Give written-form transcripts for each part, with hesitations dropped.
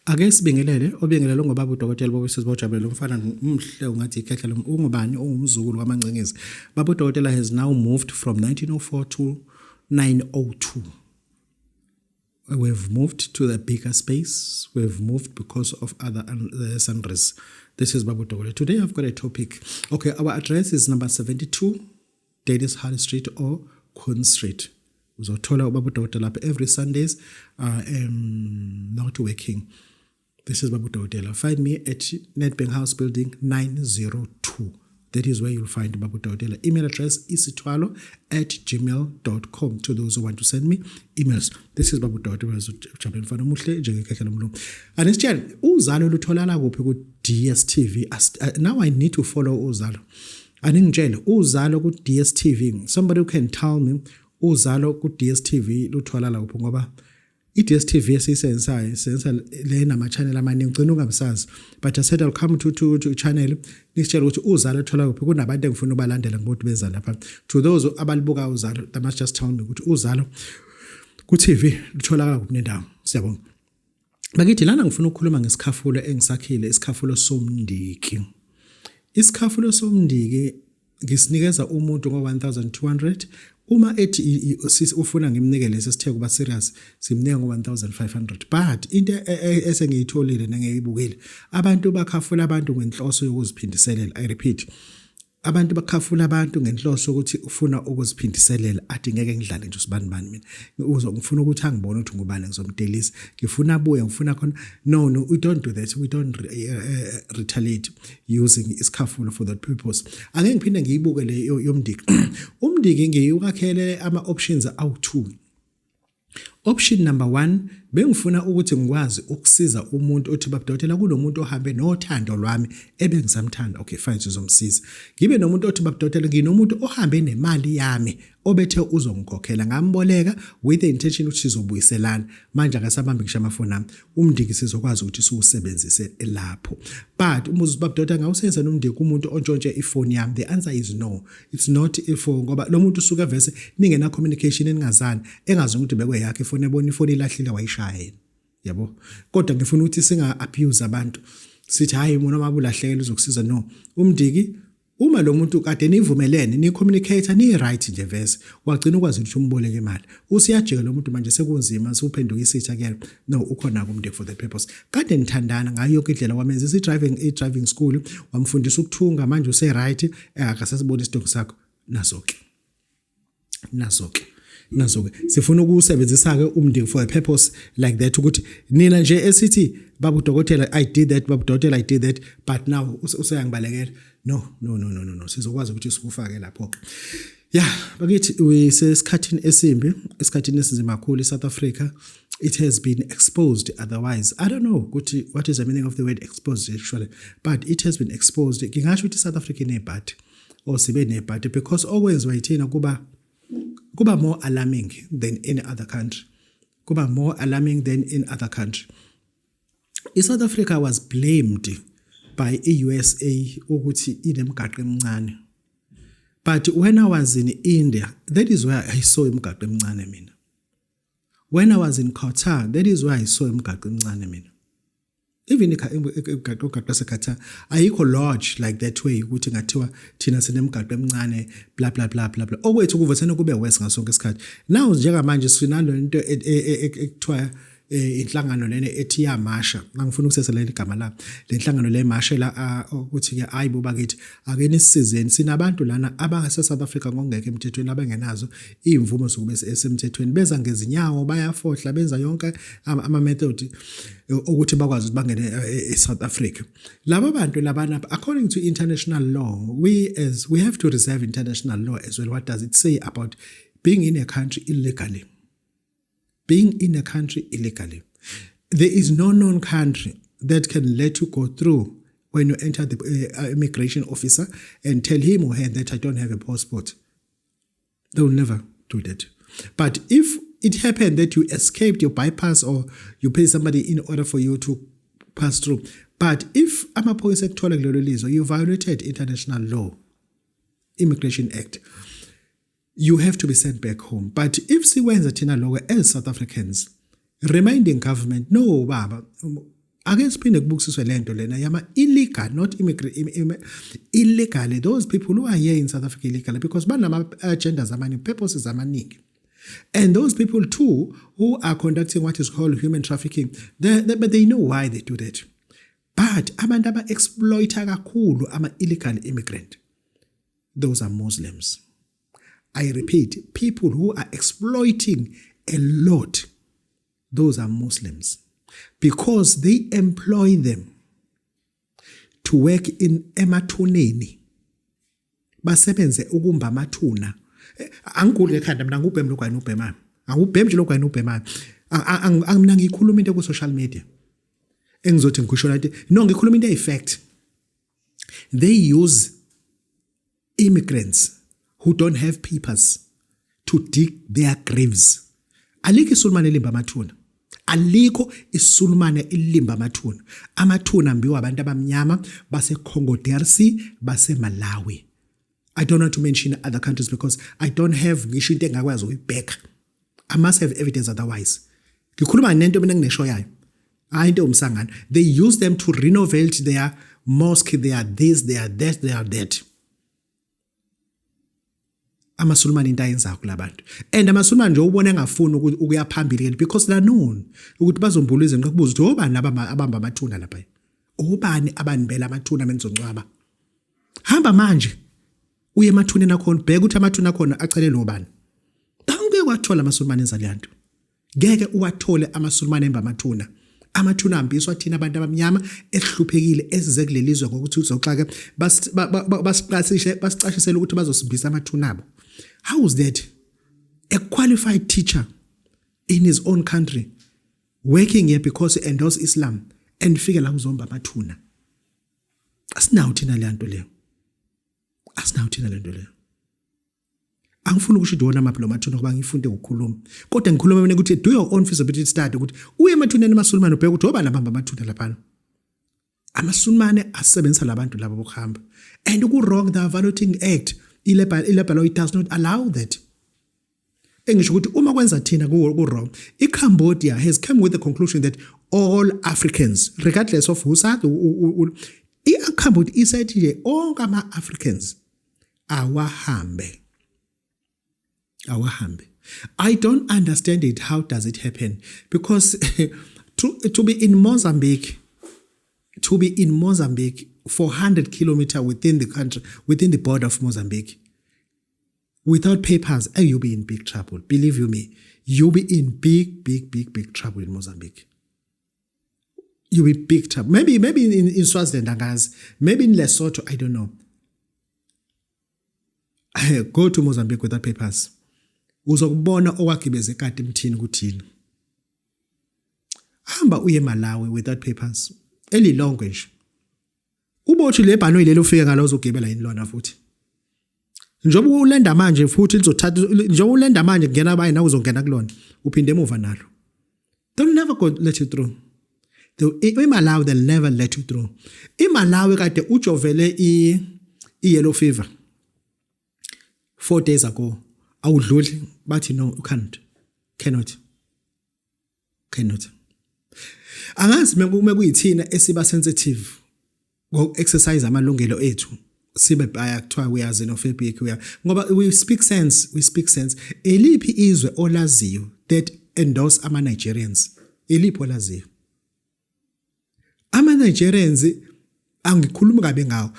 Ake sibingelele obingelele ngobaba udokotela bobusisi bojabulele umfana umhle ungathi ikhehla ungubani ungumzukulu kwaMancengezi. Baba udokotela has now moved from 1904 to 902. We've moved to the bigger space. We've moved because of other sundries. This is Baba udokotela. Today I've got a topic. Okay, our address is number 72 Dennis Hall Street or Queen Street. Uzothola ubaba udokotela lapha every Sundays not working. This is Baba udokotela. Find me at Nedbank House Building 902. That is where you'll find Baba udokotela. Email address isithwalo@gmail.com to those who want to send me emails. This is Baba udokotela ujabulele mfana muhle njengekhehla lomlomo. Anisitshela uzalo lutholala kuphi ku DSTV. Now I need to follow uzalo. Aningitshele uzalo ku DSTV. Somebody who can tell me uzalo ku DSTV lutholala kuphi ngoba i-DSTV esiyisebenzisayo senza le nama-channel amaningi ugcina ungabisazi. But I said I'll come to channel nisitshela ukuthi uzalo ethola kuphi kunabantu engifuna ubalandela ngokuthi benza lapha. To those abalibuka uzalo, they must just tell me ukuthi uzalo ku-TV lutholakala kuphi nendawo. Siyabonga. Bakithi lana ngifuna ukukhuluma ngesikhafulo engisakhile, isikhafulo somndiki. Isikhafulo somndiki ngisinikeza umuntu ngo-1200. Uma ethi ufuna ngimnike lesi sithe kuba serious simnike ngo-1500. But into esengiyitholile nengiyibukile abantu bakhafula abantu ngenhloso yokuziphindiselela. I repeat, abantu bakhafula abantu ngenhloso ukuthi ufuna ukuziphindiselela athi ngeke ngidlale nje usibani mina ngifuna ukuthi angibone ukuthi ngubani ngizomdelisa ngifuna abuye ngifuna khona. No, we don't do that. We don't retaliate using isikhafulo for that purpose. Ake ngiphinde ngiyibuke le yomndiki. Umndiki ngiyukakhele ama options awu2. Option number 1, bengifuna ukuthi ngikwazi ukusiza umuntu othi babudokotela kunomuntu ohambe nothando lwami ebengisamthanda. Okay, fine, sizomsiza. Ngibe nomuntu othi babudokotela nginomuntu ohambe nemali yami obethe uzongikhokhela ngamboleka with the intention ukuthi sizobuyiselana. Manje akasabambi ngisho amafoni ami. Umndiki sizokwazi ukuthi siwusebenzise lapho. But umuzi babudokotela ngawusenza nomndiki umuntu ontshontshe ifoni yami. The answer is no. It's not ifoni ngoba lo muntu usuka vese ningena communication eningazani engazi ukuthi bekwe yakhe ifoni ebona ifoni ilahlile wayishaya. Yabo. Kodwa ngifuna ukuthi singa abuse abantu. Sithi hayi umuntu mabulahlekela uzokusiza. No. Umndiki uma lo muntu kade nivumelene ni communicate ni right nje vese wagcina ukwazi ukuthi umboleke imali usiyajika lo muntu manje sekunzima suphenduka isitha kuyena. No, ukhona kumndiki for the purpose. Kade nithandana ngayo yonke indlela wamenza i-driving school wamfundisa ukuthunga manje use right akasasibona isidingo sakho nazo-ke sifuna ukusebenzisa ke umndiki for a purpose like that ukuthi nina nje esithi baba udokotela I did that, baba udokotela I did that, but now useyangibalekela. No, sizokwazi ukuthi sikufake lapho. Yeah, bakithi wesesikhathini esimbi, esikhathini esinzima kakhulu South Africa. It has been exposed. Otherwise, I don't know what is the meaning of the word exposed actually, but it has been exposed. Ngingasho ukuthi South Africa inebhadi or sibe nebhadi because always wayithina kuba more alarming than any other country. Kuba more alarming than in other country. South Africa was blamed by USA ukuthi inemigaqo emincane. But when I was in India, that is where I saw imigaqo emincane mina. When I was in Qatar, that is where I saw imigaqo emincane mina. Even imigaqo eseQatar ayikho large like that way ukuthi ngathiwa thina sinemigaqo emincane bla bla bla bla bla. Okwethu kuvuthena kube west ngasonke isikhathi. Now njengamanje sinalo into ekuthiwa inhlangano lena ethi yamasha. Ngifuna ukusesa leli igama la. Le nhlangano le mashela ukuthi ke ayibo bakithi ake nisizeni sinabantu lana abangase South Africa ngongeke emthethweni abangenazo imvumo zokube esemthethweni beza ngezinyawo bayafohla benza yonke ama method ukuthi bakwazi ukuthi bangene eSouth Africa. Laba bantu labana according to international law we have to reserve international law as well. What does it say about being in a country illegally? Being in a country illegally. There is no known country that can let you go through when you enter the immigration officer and tell him or her that I don't have a passport. They will never do that. But if it happened that you escaped your bypass or you pay somebody in order for you to pass through, but if you violated international law, Immigration Act, you have to be sent back home. But if siwenza thina lokho as South Africans, reminding government, no baba, ake siphinde kubukisiswe lento lena yama illegal, not immigrant, illegally, those people who are here in South Africa illegally, because banama agendas amaningi, purposes amaningi. And those people too who are conducting what is called human trafficking, but they know why they do that. But abantu aba-exploita kakhulu ama-illegal immigrant, those are Muslims. I repeat, people who are exploiting a lot, those are Muslims. Because they employ them to work in emathuneni. Basebenze ukumba amathuna. Angikule ekhanda mina ngubhemi lokho ayinubhemana. Angubhemi nje lokho ayinubhemana. Angimna ngikhuluma into ku social media. Engizothi ngikusho la no ngikhuluma into efact. They use immigrants who don't have papers to dig their graves. Alikho isulumane elimba amathuna. Alikho isulumane elimba amathuna. Amathuna ambiwa abantu abamnyama base Congo DRC, base Malawi. I don't want to mention other countries because I don't have ngisho into engakwazi ukuyibheka. I must have evidence otherwise. Ngikhuluma nento mina nginesho yayo. Hayi into umsangano. They use them to renovate their mosque, they are this, they are that, they are that. Amasulumane into ayenzayo kulabantu. And amasulumane nje ubona engafuni ukuya phambili because they known ukuthi bazombula izinto kubuza ukuthi obani abamba amathuna lapha. Obani abanibela amathuna menzoncwaba. Hamba manje. Uye emathuneni akhona bheka ukuthi amathuna akhona acelele obani. Angeke kwathola amasulumane enza leyanto. Ngeke uwathole amasulumane emba amathuna. Amathuna ambiswa thina abantu abamnyama esihluphekile esize kulelizwe ngokuthi uzoxaka basicashisela ukuthi bazosibisa amathuna abo. How is that? A qualified teacher in his own country working here because he endorsed Islam and figure la uzomba amathuna. Asinawo thina leyanto leyo. Asinawo thina lento leyo. Angifuni ukusho wona amaphilo amathuna ngoba ngifunde ukukhuluma. Kodwa ngikhuluma mina ukuthi do your own feasibility study ukuthi uye emathuneni amasulumane ubheka ukuthi obani abamba amathuna lapha. Amasulumane asebenzisa labantu labo bokuhamba. And ku wrong the Evaluating Act, ilebhalo it does not allow that. Engisho ukuthi uma kwenza thina ku wrong, iCambodia has come with the conclusion that all Africans, regardless of who side, iCambodia isathi nje onke ama-Africans awahambe. I don't understand it. How does it happen? Because to be in Mozambique, 400 kilometers within the country, within the border of Mozambique, without papers, you'll be in big trouble. Believe you me, you'll be in big trouble in Mozambique. You'll be big trouble. Maybe in Swaziland, maybe in Lesotho, I don't know. Go to Mozambique without papers. Uzokubona owagibeze kade emthini kuthini. Hamba uye Malawi without papers. Elilonke nje. Ubothi le bhano ilelo ufike ngalo uzogibela yini lona futhi. Njoba ulenda manje futhi lizothatha njoba ulenda manje kungena abayi nawe uzongena kulona uphinde emuva nalo. They'll never go let you through. Malawi they'll never let you through. Malawi kade ujovele yellow fever 4 days ago. Awudluli bathi no, you cannot. Angazi uma kuyithina esiba sensitive ngo exercise amalungelo ethu sibe baya kuthiwa we are xenophobic ngoba we speak sense. Eliphi izwe olaziyo that endorse ama Nigerians? Eliphi olaziyo? Ama Nigerians angikhuluma kabe ngawo,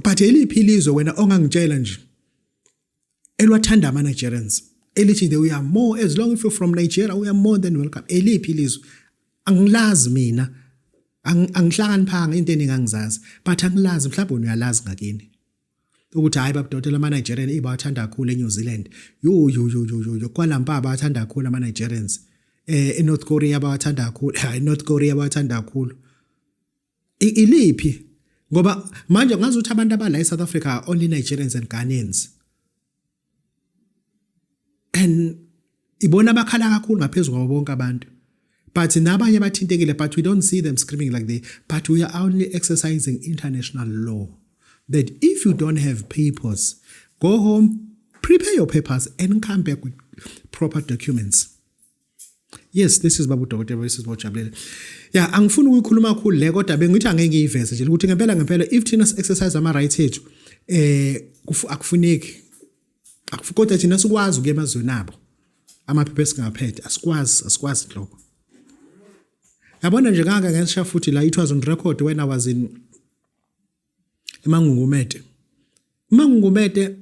but eliphi ilizwe wena ongangitshela nje elwathanda ama Nigerians elithi we are more, as long as you're from Nigeria we are more than welcome? Eliphi ilizwe? Angilazi mina, angihlakaniphanga into eningangizazi, but angilazi mhlawumbe uyalazi ngakini ukuthi hayi babudodela ama Nigerian ibathanda kakhulu eNew Zealand. Yo kwalampa abathanda kakhulu ama Nigerians. eNorth Korea bawathanda kakhulu, eNorth Korea bawathanda kakhulu. Iliphi? Ngoba manje ngazi ukuthi abantu abala eSouth Africa are only Nigerians and Ghanaians. And ibona bakhala kakhulu ngaphezulu kwabo bonke abantu. But nabanye bathintekile, but we don't see them screaming like they, but we are only exercising international law. That if you don't have papers, go home, prepare your papers and come back with proper documents. Yes, this is Babu Dr. Versus Bojabulele. Yeah, angifuni ukuyikhuluma kakhulu le kodwa bengithi angeke ngiyiveze nje ukuthi ngempela if thina exercise ama rights ethu akufuneki kodwa thina sikwazi ukuya emazweni abo amaphepha esingaphethe asikwazi lokho. Yabona nje kanga ngesha futhi la it was on record when I was in eMangungumete. Mangungumete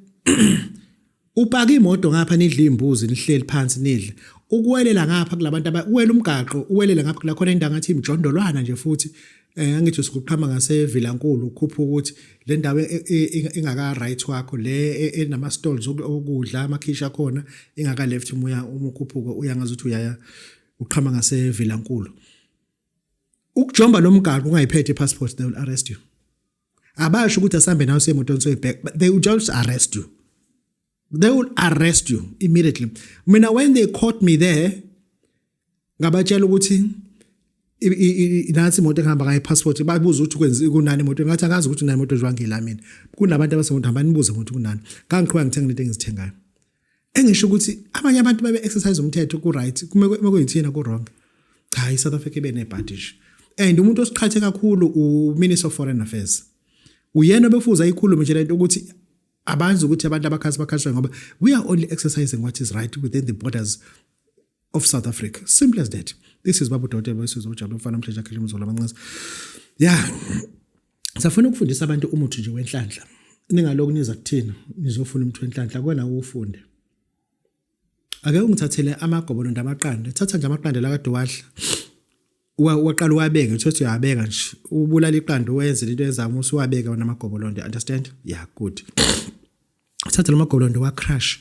upaka imoto ngapha nidla imbuzi nihleli phansi nidla ukuwelela ngapha kulabantu uwela umgaqo uwelela ngapha la khona indawo ngathi imjondolwana nje futhi angithi sikuqhama ngase Vilankulu ukhupha ukuthi le ndawo engaka right wakho le enama stalls okudla amakhishi khona engaka left umoya umukhuphuko uyangazi ukuthi uyaya uqhama ngase Vilankulu ukujomba lomgaqo ungayiphethe passport they will arrest you. Abasho ukuthi asambe nawe semotweni soyibheka but they will just arrest you. They will arrest you immediately. Mina when they caught me there ngabatshela ukuthi inathi imoto ehamba ngayi passport babuza ukuthi kwenza kunani imoto ngathi akazi ukuthi nani imoto jwangela mina kunabantu abasemoto hamba nibuze ukuthi kunani ngangiqhubeka ngithenga into engizithengayo engisho ukuthi abanye abantu babe exercise umthetho ku right kuyithina ku wrong cha South Africa bene badish and umuntu osiqhathe kakhulu u Minister of Foreign Affairs uyena befuza ikhulume nje lento ukuthi abanzi ukuthi abantu abakhashwa ngoba we are only exercising what is right within the borders of South Africa. Simple as that. This is Babu Dr. Versus Bojabulele mfana mhleja khele mzola abancane. Yeah. Safuna ukufundisa abantu umuthi nje wenhlanhla. Ningaloku niza kuthina nizofuna umuthi wenhlanhla kwena ufunde. Ake ungithathele amagobolondo amaqanda. Thatha nje amaqanda la kade wadla. Waqala uwabeke uthi uyabeka nje. Ubulala iqanda wenze into ezama usuwabeka wona amagobolondo. Understand? Yeah, good. Thatha amagobolondo wa crush.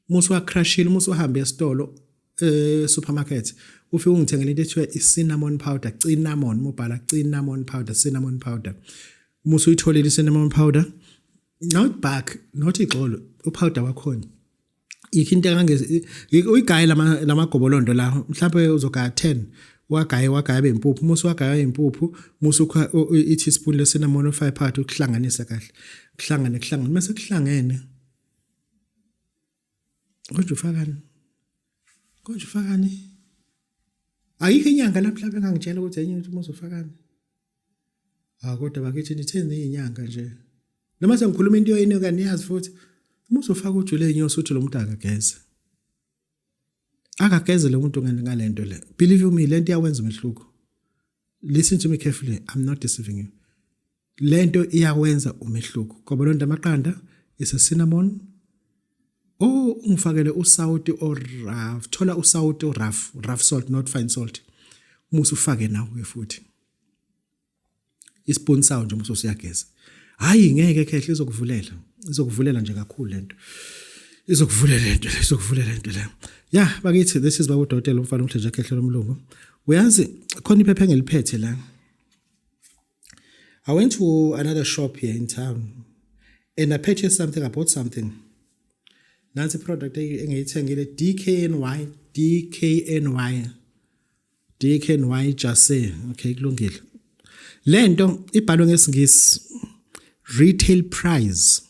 Musu wa crushile musu uhambe esitolo supermarket ufike ungithengele into ethiwa cinnamon powder cinnamon mobhala cinnamon powder musu uyitholile cinnamon powder not back not ixolo upowder wakhona ikinto engangezi uyigaya lamagobolondo la mhlawumbe uzogaya 10 wagaya bempuphu musu wagaya impuphu musu i teaspoon le cinnamon o5 part ukuhlanganisa kahle kuhlangane mase kuhlangene konje ufakani ayikho inyanga lapha engangitshela ukuthi enye umuntu uzofakani kodwa bakithi nitheni inyanga nje noma sengikhuluma into yini okaniyazi futhi uma uzofaka ujule inyosi uthi lo muntu akageze lo muntu ngalento le believe you me lento iyawenza umehluko listen to me carefully I'm not deceiving you lento iyawenza umehluko ngoba lo nto amaqanda is a cinnamon ungifakele usalt or rough thola usalt or rough salt not fine salt musu ufake nawe futhi ispoon sound nje musu siyageza hayi ngeke khehle izokuvulela nje kakhulu lento izokuvulela into le yeah bakithi this is Babu Dr. umfana umhleja khehle lomlungu uyazi khona iphepha engiliphethe la I went to another shop here in town and I purchased something. I bought something. Nansi product engiyithengile DKNY Jase. Okay, kulungile. Lento ibhalwe ngesingisi retail price.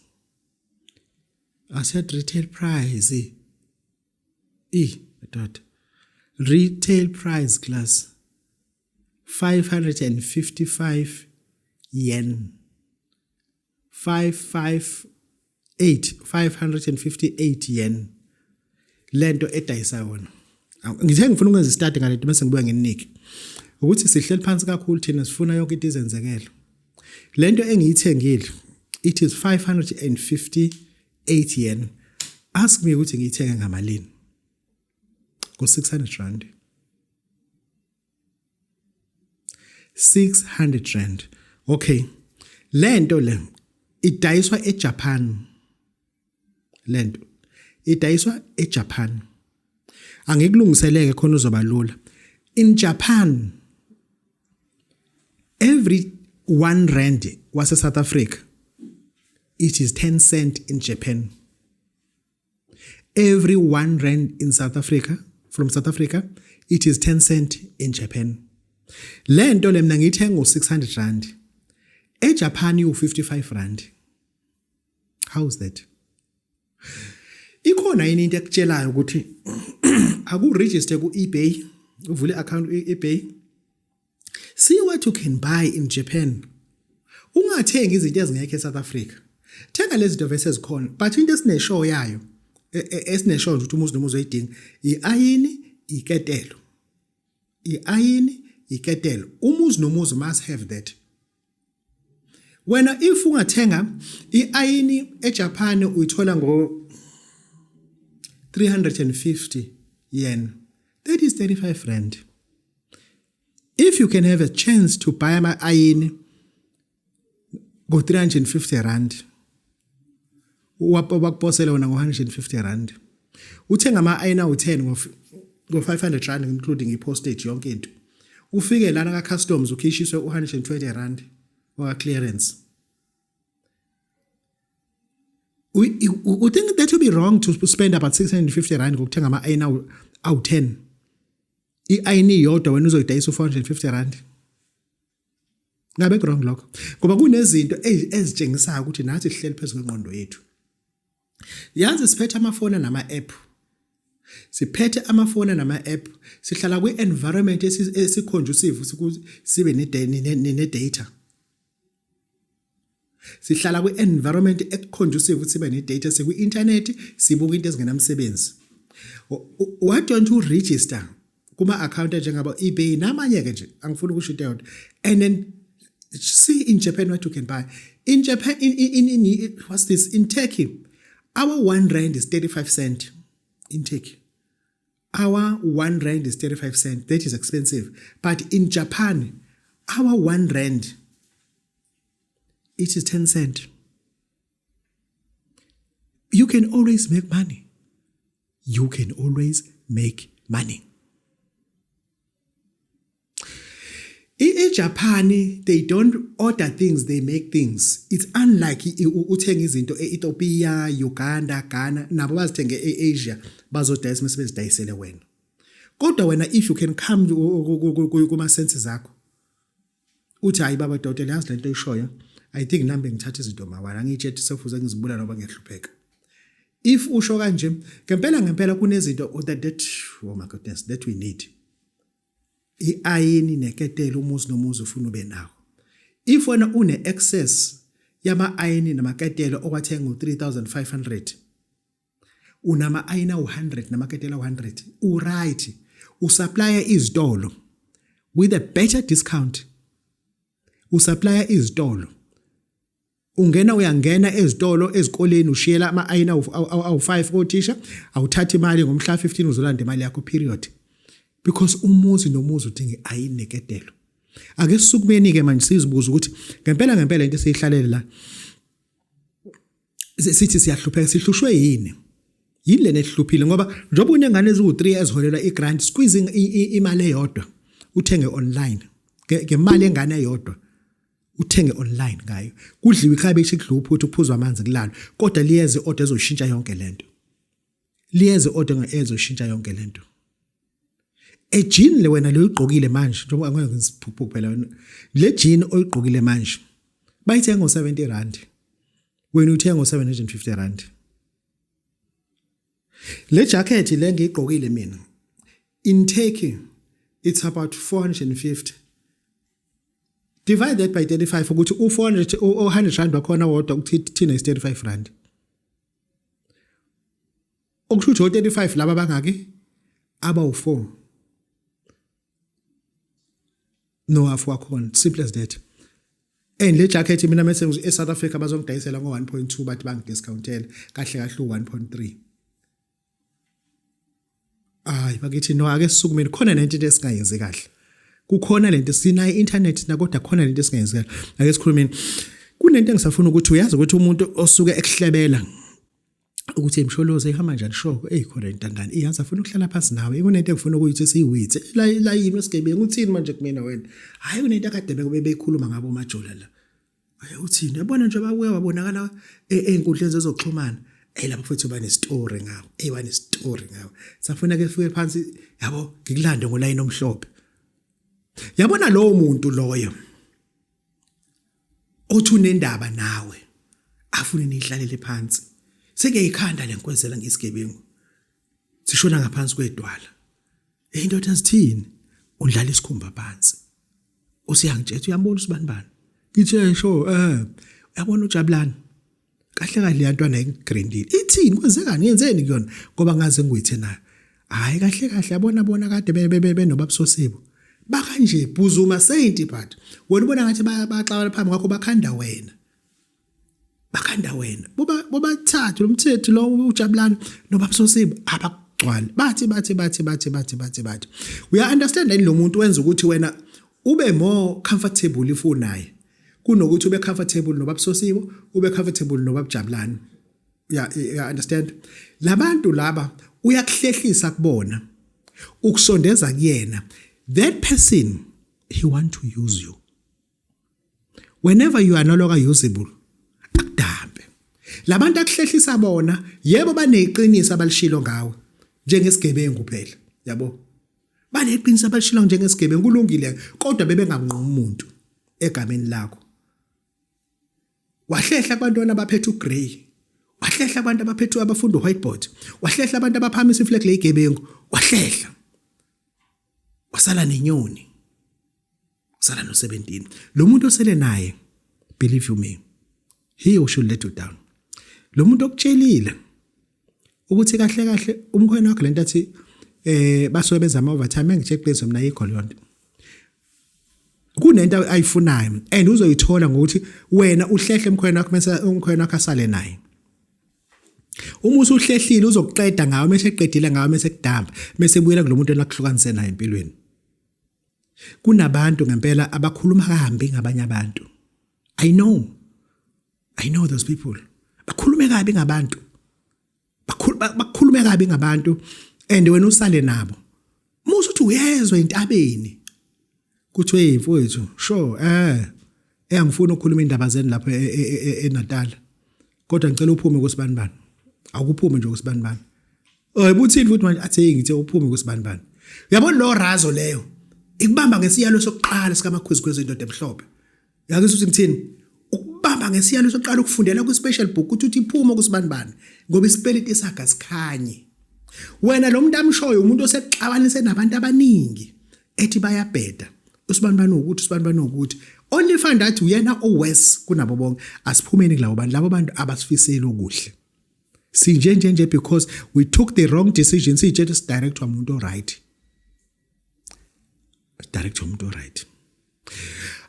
I said retail price. Retail price class 555 yen. 558 yen. Lento edayisa wona. Ngithe ngifuna ukwenza study ngalento bese ngibuya nginike. Ukuthi sihleli phansi kakhulu thina sifuna yonke into izenzekelo. Lento engiyithengile it is 558 yen. Ask me ukuthi ngiyithenga ngamalini. Go 600 rand. 600 rand. Okay. Lento le idayiswa eJapan. Lento idayiswa eJapan. Angikulungiseleke khona uzoba lula. In Japan every 1 rand was South Africa. It is 10 cent in Japan. Every 1 rand in South Africa, from South Africa, it is 10 cent in Japan. Lento le mina ngithenga u600 rand. EJapan u55 rand. How is that? Ikhona yini into ekutshelayo ukuthi aku register ku eBay uvule account eBay. See what you can buy in Japan. Ungathengi izinto ezingekho eSouth Africa. Thenga lezi zinto vese zikhona, but into esineshow yayo esineshow ukuthi umuzi nomuzi oyidinga iayini, iketelo. Iayini, iketelo. Umuzi nomuzi must have that. Wena if ungathenga iayini eJapan uyithola ngo 350 yen. That is 35 rand. If you can have a chance to buy my iron go 350 rand, wakuposela wona ngo 150 rand. Uthenga ama iron awu10 ngo 500 rand including i-postage yonke into. Ufike lana ka customs ukhishiswe 120 rand or clearance. We think that would be wrong to spend about 650 rand ngokuthenga ama iron awu10. I-ayini yodwa wena uzoyidayisa 450 rand. Ngabe wrong lokho. Ngoba kunezinto ezitshengisayo ukuthi nathi sihleli phezulu kwenqondo yethu. Yazi siphethe amafoni nama app. Siphethe amafoni nama app, sihlala kwi-environment esiconducive ukuthi sibe ne-data. Sihlala kwi-environment econducive ukuthi sibe ne-data, sikwi-internet, sibuka into ezingenamsebenzi. Why don't you register kuma account njengaba eBay namanye ke nje angifuni ukusho into yodwa, and then see in Japan what you can buy. In Japan, in what's this? In Turkey, our 1 rand is 35 cents. In Turkey, our 1 rand is 35 cents. That is expensive. But in Japan, our 1 rand, it is 10 cents. You can always make money. You can always make money. In Japan, they don't order things, they make things. It's unlike uthenga izinto e-Ethiopia, Uganda, Ghana, nabo bazithenge e-Asia, bazodayisa mesebezidayisele wena. Kodwa wena if you can come kuma senses zakho. Uthi hayi baba dotela yazi lento eyishoyo. I think nambe ngithatha izinto mawala ngitshethi sofuza ngizibula noba ngiyahlupheka. If usho kanje, ngempela kunezinto that oh my goodness that we need. I-ayini neketelo umuzi nomuzi ufuna ube nawo. If wena une excess yama ayini namaketelo okwathenga u3500, unama ayina u100 namaketelo u100, uright, usupplier izitolo with a better discount. Usupplier izitolo. Uyangena ezitolo ezikoleni ushiyela ama ayina awu5 kothisha, awuthatha imali ngomhla 15 uzolanda imali yakho period. Because umuzi nomuzi udinga ayini neketelo. Ake sisukumeni ke manje sizibuza ukuthi ngempela into esihlalele la sithi siyahlupheka, sihlushwe yini? Yini lena ehluphile ngoba njoba unengane eziwu3 eziholela igrant squeezing imali eyodwa uthenge online. Ngemali engane eyodwa uthenge online ngayo. Kudliwa ikhabishi kudliwa uphuthu kuphuzwa amanzi kulalo. Kodwa liyeze order ezoshintsha yonke lento. Liyeze order ezoshintsha yonke lento. Jean le wena loyigqokile manje njengoba angeke ngisiphuphe phela le jean oyigqokile manje bayithenga ngo70 rand wena uthenga ngo750 rand. Le jacket le ngiyigqokile mina in Turkey it's about 450. Divide that by 35 ukuthi u400 100 rand wakhona wodwa ukuthi thina is 35 rand. Okusho 35 laba bangaki aba u4. No half wakhona, simple as that. And le jacket mina mase eSouth Africa bazongidayisela ngo1.2 bathi bangidiscountela kahle u1.3. Ay bakithi no ake sisukumeni khona lento esingayenzi kahle. Kukhona lento sinayo internet nakodwa khona lento esingayenzi kahle. Ake sikhulumeni. Kunento engisafuna ukuthi uyazi ukuthi umuntu osuke ekuhlebela ukuthi imsholoze ihamba njani show khona intandane iyazi afuna ukuhlala phansi nawe kunento engifuna ukuthi siyiwithe la yini esigebengu uthini manje kumina wena hayi kunento akade bebekhuluma ngabo majola la hayi uthini yabona nje babuya wabonakala einkundleni zezoxhumana lapho futhi bane story ngawo bane story ngawo safuna ke fike phansi yabo ngikulande ngoline omhlophe yabona lowo muntu loyo othi unendaba nawe afune nihlalele phansi seke ikhanda lenkwezela ngesigebengu sishona ngaphansi kwedwala indoda zithini undlala isikhumba phansi usiyangitshela uyambona usibanibani ngithe sho uyabona uJabulani kahle kahle yantwana egrindile ithini kwenzekani yenzeni kuyona ngoba ngaze ngiyithe nayo hayi kahle kahle yabona kade benobabusosibo bakanje bhuzuma saint but wena ubona ngathi baxawala phambi kwakho bakhanda wena boba thathu lomthetho lo uJabulani nobabusosibo abagcwala bathi we understand lo muntu wenza ukuthi wena ube more comfortable if unaye kunokuthi ube comfortable nobabusosibo ube comfortable nobabujabulani ya understand labantu laba uyakuhlehlisa kubona ukusondeza kuyena that person he want to use you whenever you are no longer usable akudambe labantu akuhlehlisa bona yebo baneqiniso abalishilo ngawe njengesigebengu phela yabo baneqiniso abalishilo njengesigebengu kulungile kodwa bebenganquma umuntu egameni lakho wahlehla abantwana abaphethe ugrey wahlehla abantu abaphethe abafunda whiteboard wahlehla abantu abaphamisa iflag legebengu wahlehla wasala nenyoni wasala no17 lo muntu osele naye believe you me he should let you down lo muntu okutshelile ukuthi kahle umkhwena wakhe lento athi basobe benza ama overtime engitshekhleze mina yikho lonto kunento ayifunayo and uzoyithola ngokuthi wena uhlehle emkhwena wakho bese umkhwena wakho asale naye uma usuhlehlile uzokuqeda ngawe mase eqedile ngawe mase kudamba mase buyela kulomuntu enakuhlukanise naye empilweni kunabantu ngempela abakhuluma kahambi ngabanye abantu I know those people bakhulume kabi ngabantu bakhulume kabi ngabantu and wena usale nabo musu uthi uyezwe intabeni kuthiwe mfowethu sure angifuni ukukhuluma indaba zeni lapha eNatal kodwa ngicela uphume kusibanibani akuphume nje kusibanibani buthini futhi manje athi ngithe uphume kusibanibani uyabona lo razo leyo ikubamba ngesiyalo sokuqala sikamakhwezikhwezi indoda emhlophe yakho uthi ngithini ukubamba ngesiyalo sokuqala ukufundela ku special book uthi iphuma kusibanibani ngoba isipeliti sakhe sikhanye wena lo muntu amshoyo umuntu osexabanise nabantu abaningi ethi bayabheda usibanibani ukuthi only find out uyena owes kunabo bonke asiphumeni labo bantu abasifisela okuhle sinje because we took the wrong decision sije direct umuntu right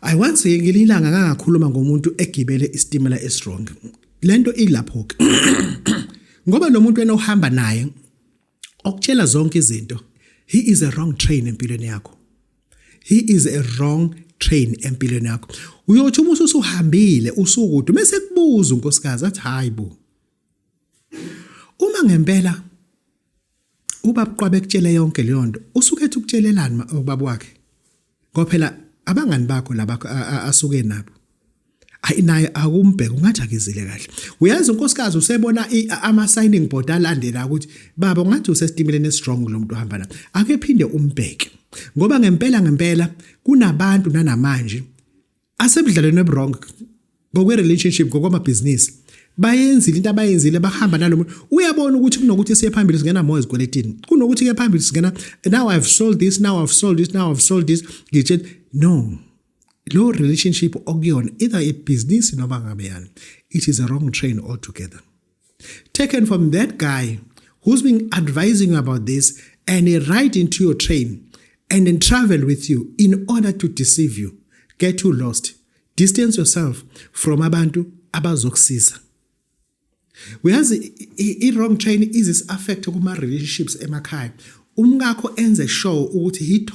I once ngililanga ngakhuluma ngomuntu egibele istimela estrong lento ilapho ke ngoba lo muntu wena uhamba naye okutshela zonke izinto he is a wrong train empilweni yakho uyothi uma usuhambile usukude bese kubuza unkosikazi athi hayibo uma ngempela ubaba Qwabe ekutshele yonke leyo nto usukethe ukutshelelana ubaba wakhe ngoba phela abangani bakho labakho asuke nabo naye akumbheke ungathi akezile kahle uyazi unkosikazi usebona ama signing board alandela ukuthi baba ungathi usestimeleni strong lo muntu ohamba naye ake phinde umbheke ngoba ngempela kunabantu nanamanje asebudlalweni wrong ngokwe relationship ngokwama business bayenzile into abayenzile bahamba nalomuntu uyabona ukuthi kunokuthi siye phambili singena more ezikweletini kunokuthi ke phambili singena now I've sold this ngitshela no lo relationship okuyona either a business noma ngabe yani it is a wrong train altogether taken from that guy who's been advising you about this and he ride into your train and then travel with you in order to deceive you get you lost distance yourself from abantu abazokusiza whereas i-wrong train is this affect kuma relationships emakhaya umngakho enze show ukuthi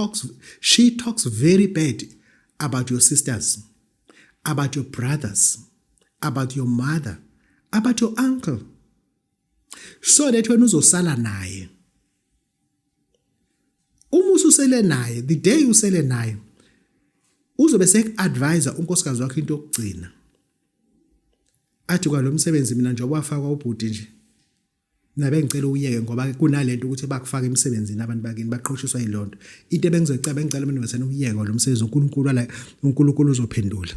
she talks very bad about your sisters about your brothers about your mother about your uncle so that when uzosala naye uma ususele naye the day usele naye uzobe sek-advisor unkosikazi wakhe into yokugcina athi kwalo msebenzi mina nje wafaka ubhuti nje nabe ngicela uyeke ngoba kunalento ukuthi bakufaka emsebenzini abantu bakini baqhoshiswa yilonto into bengicela mina besena uyeke lo msebenzi uNkulunkulu uzophendula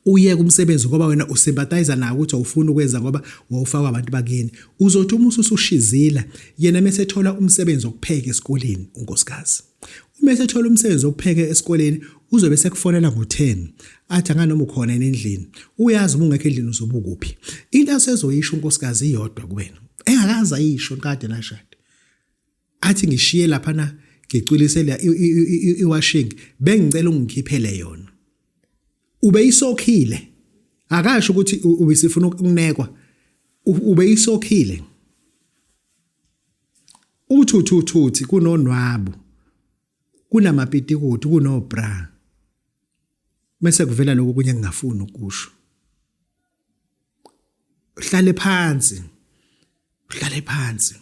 uye kumsebenzi ngoba wena usympathize nawe ukuthi awufuni ukwenza ngoba wawufaka abantu bakini. Uzothi uma usushizila yena mase ethola umsebenzi wokupheka esikoleni unkosikazi. Uma esethola umsebenzi wokupheka esikoleni uzobe sekufonela ngo10 athi anganoma ukhona endlini. Uyazi uma ungekho endlini uzobe ukuphi. Into asezoyisho unkosikazi iyodwa kuwena. Engakazi ayisho kade nashada. Athi ngishiye lapha na ngicwilisela iwashing bengicela ungikhiphele yona. Ube isokhile. Akasho ukuthi ubisifuna ukunekwa. Ube isokhile. Uthuthuthi kunonwabo. Kunamapitikuti kunobra. Mase kuvela lokho kunye ngingafuni ukusho. Uhlale phansi. Uhlale phansi.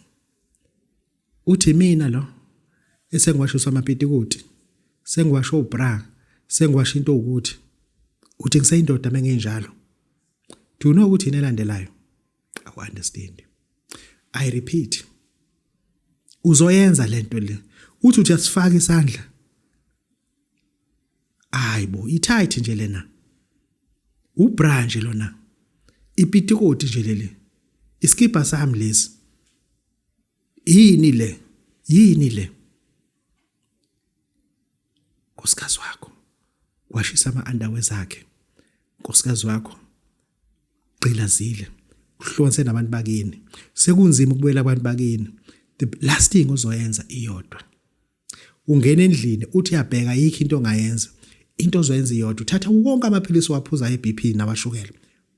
Uthi mina lo esengwasho samapitikuti. Sengwasho ubra. Sengwasho into ukuthi uthi ngisayindoda mengenjalo. Do you know ukuthi inelandelayo? I understand. I repeat. Uzoyenza lento le. Uthi uyasifaka isandla. Hayibo, itight nje lena. Ubra nje lona. Ipitikoti nje lele. Iskipa sami lesi. Yini le? Yini le? Nkosikazi wakho washisa ama-underwear zakhe. Nkosikazi wakho qilazile. Uhlonse nabantu bakini. Sekunzima ukubuyela abantu bakini. The last thing uzoyenza iyodwa. Ungena endlini uthi uyabheka yikho into ongayenza. Into ozoyenza iyodwa. Uthatha wonke amaphilisi waphuza eBP nabashukela.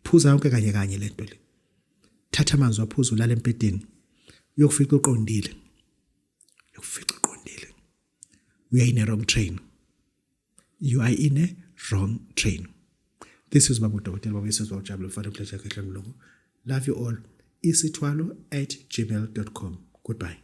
Phuza yonke kanye kanye lento le. Thatha amanzi waphuza ulala empedeni. Uyokufica uqondile. Uyokufica uqondile. We are in a wrong train. You are in a wrong train. This is Babu Dr. Babesizwa uJabulani Mfana Pleasure Khehla Mlungu. Love you all. isithwalo@gmail.com. Goodbye.